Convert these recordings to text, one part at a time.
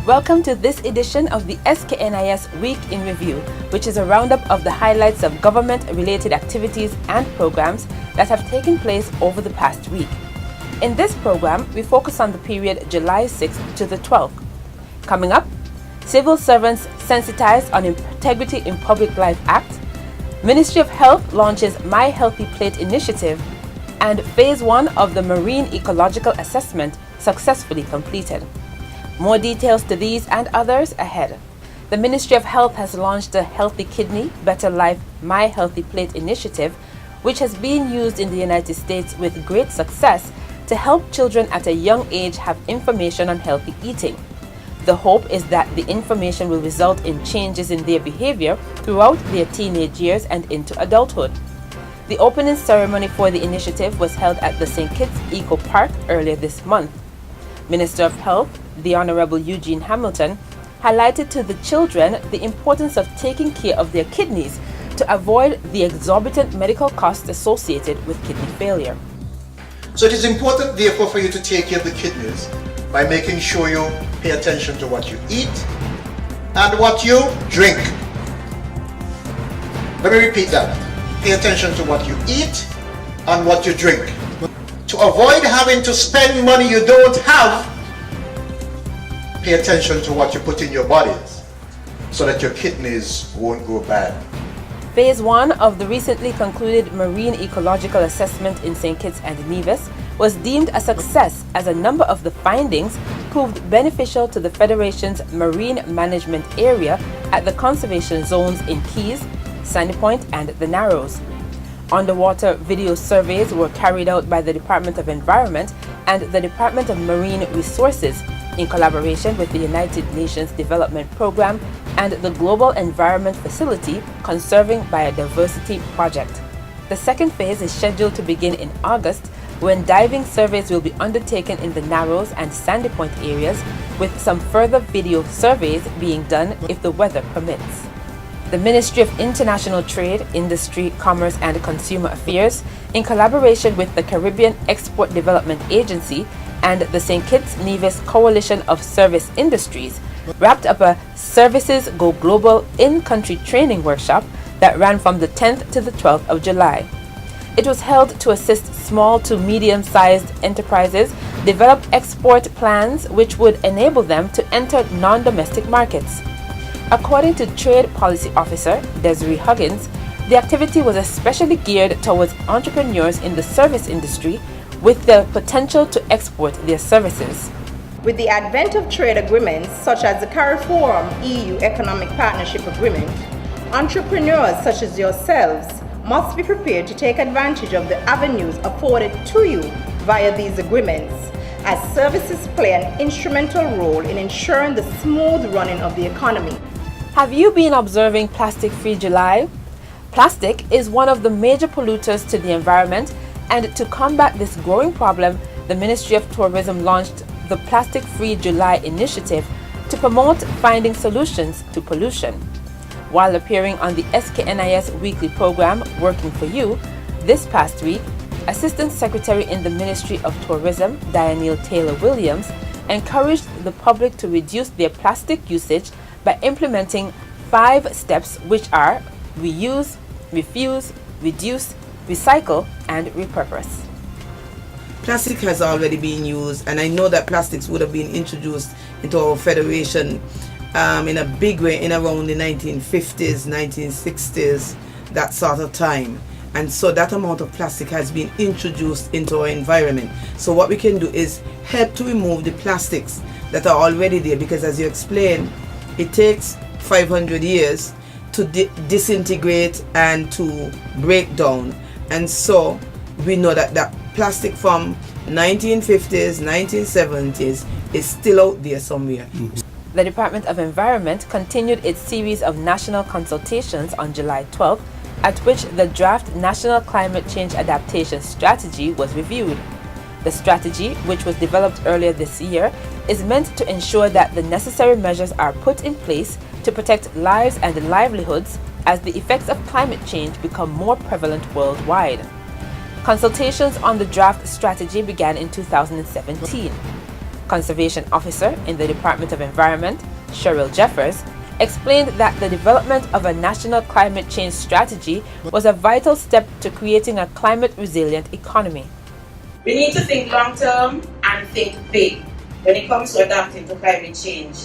Welcome to this edition of the SKNIS Week in Review, which is a roundup of the highlights of government-related activities and programs that have taken place over the past week. In this program, we focus on the period July 6th to the 12th. Coming up, civil servants sensitized on Integrity in Public Life Act, Ministry of Health launches My Healthy Plate initiative, and Phase 1 of the Marine Ecological Assessment successfully completed. More details to these and others ahead. The Ministry of Health has launched the Healthy Kidney, Better Life, My Healthy Plate initiative, which has been used in the United States with great success to help children at a young age have information on healthy eating. The hope is that the information will result in changes in their behavior throughout their teenage years and into adulthood. The opening ceremony for the initiative was held at the St. Kitts Eco Park earlier this month. Minister of Health, the Honorable Eugene Hamilton, highlighted to the children the importance of taking care of their kidneys to avoid the exorbitant medical costs associated with kidney failure. So it is important, therefore, for you to take care of the kidneys by making sure you pay attention to what you eat and what you drink. Let me repeat that. Pay attention to what you eat and what you drink. To avoid having to spend money you don't have, pay attention to what you put in your bodies so that your kidneys won't go bad. Phase 1 of the recently concluded Marine Ecological Assessment in St. Kitts and Nevis was deemed a success as a number of the findings proved beneficial to the Federation's marine management area at the conservation zones in Keys, Sandy Point and the Narrows. Underwater video surveys were carried out by the Department of Environment and the Department of Marine Resources in collaboration with the United Nations Development Programme and the Global Environment Facility Conserving Biodiversity Project. The second phase is scheduled to begin in August, when diving surveys will be undertaken in the Narrows and Sandy Point areas, with some further video surveys being done if the weather permits. The Ministry of International Trade, Industry, Commerce and Consumer Affairs, in collaboration with the Caribbean Export Development Agency and the St. Kitts Nevis Coalition of Service Industries, wrapped up a Services Go Global in-country training workshop that ran from the 10th to the 12th of July. It was held to assist small to medium-sized enterprises develop export plans which would enable them to enter non-domestic markets. According to Trade Policy Officer Desiree Huggins, the activity was especially geared towards entrepreneurs in the service industry with the potential to export their services. With the advent of trade agreements such as the CARIFORUM EU Economic Partnership Agreement, entrepreneurs such as yourselves must be prepared to take advantage of the avenues afforded to you via these agreements, as services play an instrumental role in ensuring the smooth running of the economy. Have you been observing Plastic-Free July? Plastic is one of the major polluters to the environment, and to combat this growing problem, the Ministry of Tourism launched the Plastic-Free July initiative to promote finding solutions to pollution. While appearing on the SKNIS weekly program, Working for You, this past week, Assistant Secretary in the Ministry of Tourism, Dianelle Taylor-Williams, encouraged the public to reduce their plastic usage by implementing 5 steps, which are reuse, refuse, reduce, recycle, and repurpose. Plastic has already been used, and I know that plastics would have been introduced into our federation in a big way in around the 1950s, 1960s, that sort of time. And so that amount of plastic has been introduced into our environment. So what we can do is help to remove the plastics that are already there, because as you explained, it takes 500 years to disintegrate and to break down. And so we know that that plastic from 1950s, 1970s is still out there somewhere. The Department of Environment continued its series of national consultations on July 12th, at which the draft National Climate Change Adaptation Strategy was reviewed. The strategy, which was developed earlier this year, is meant to ensure that the necessary measures are put in place to protect lives and livelihoods as the effects of climate change become more prevalent worldwide. Consultations on the draft strategy began in 2017. Conservation Officer in the Department of Environment, Cheryl Jeffers, explained that the development of a national climate change strategy was a vital step to creating a climate-resilient economy. We need to think long-term and think big when it comes to adapting to climate change.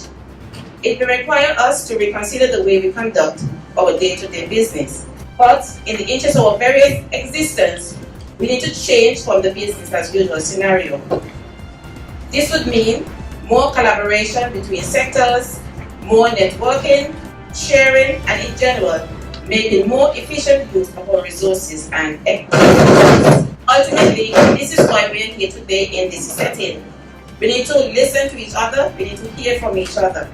It will require us to reconsider the way we conduct our day-to-day business. But in the interest of our very existence, we need to change from the business as usual scenario. This would mean more collaboration between sectors, more networking, sharing, and in general, making more efficient use of our resources and equity. Ultimately, this is why we are here today in this setting. We need to listen to each other, we need to hear from each other.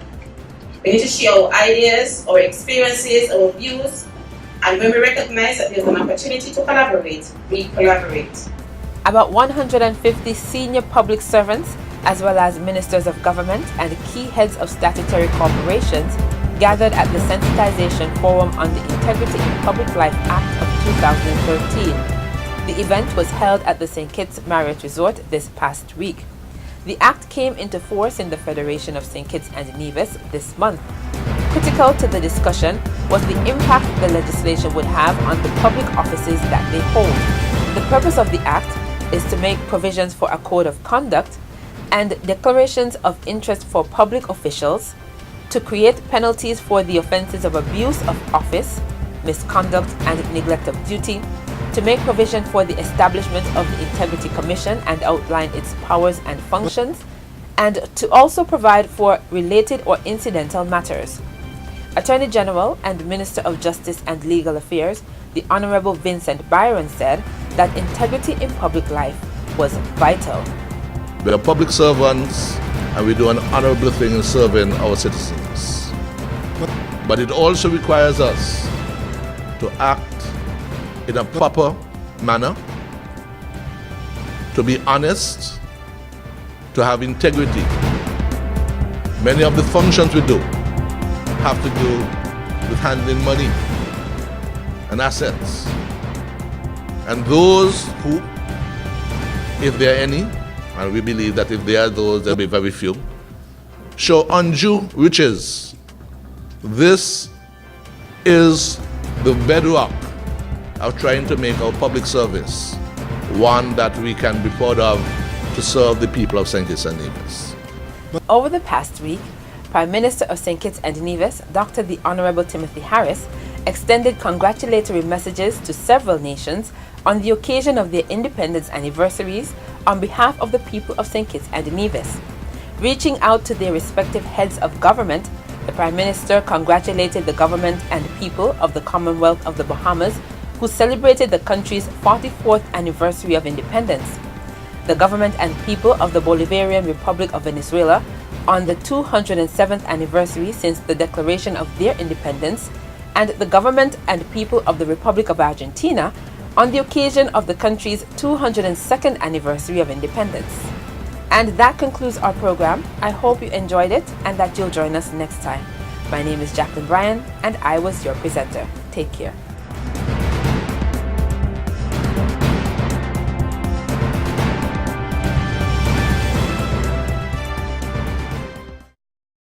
We need to share our ideas, our experiences, our views, and when we recognize that there's an opportunity to collaborate, we collaborate. About 150 senior public servants, as well as ministers of government and key heads of statutory corporations, gathered at the Sensitization Forum on the Integrity in Public Life Act of 2013. The event was held at the St. Kitts Marriott Resort this past week. The act came into force in the Federation of St. Kitts and Nevis this month. Critical to the discussion was the impact the legislation would have on the public offices that they hold. The purpose of the act is to make provisions for a code of conduct and declarations of interest for public officials, to create penalties for the offenses of abuse of office, misconduct, and neglect of duty, to make provision for the establishment of the Integrity Commission and outline its powers and functions, and to also provide for related or incidental matters. Attorney General and Minister of Justice and Legal Affairs, the Honorable Vincent Byron, said that integrity in public life was vital. We are public servants and we do an honorable thing in serving our citizens. But it also requires us to act in a proper manner, to be honest, to have integrity. Many of the functions we do have to do with handling money and assets. And those who, if there are any, and we believe that if there are those, there'll be very few, show undue riches. This is the bedrock of trying to make our public service one that we can be proud of to serve the people of St. Kitts and Nevis. Over the past week, Prime Minister of St. Kitts and Nevis, Dr. the Honorable Timothy Harris, extended congratulatory messages to several nations on the occasion of their independence anniversaries on behalf of the people of St. Kitts and Nevis. Reaching out to their respective heads of government, the Prime Minister congratulated the government and people of the Commonwealth of the Bahamas, who celebrated the country's 44th anniversary of independence, the government and people of the Bolivarian Republic of Venezuela on the 207th anniversary since the declaration of their independence, and the government and people of the Republic of Argentina on the occasion of the country's 202nd anniversary of independence. And that concludes our program. I hope you enjoyed it and that you'll join us next time. My name is Jacqueline Bryan and I was your presenter. Take care.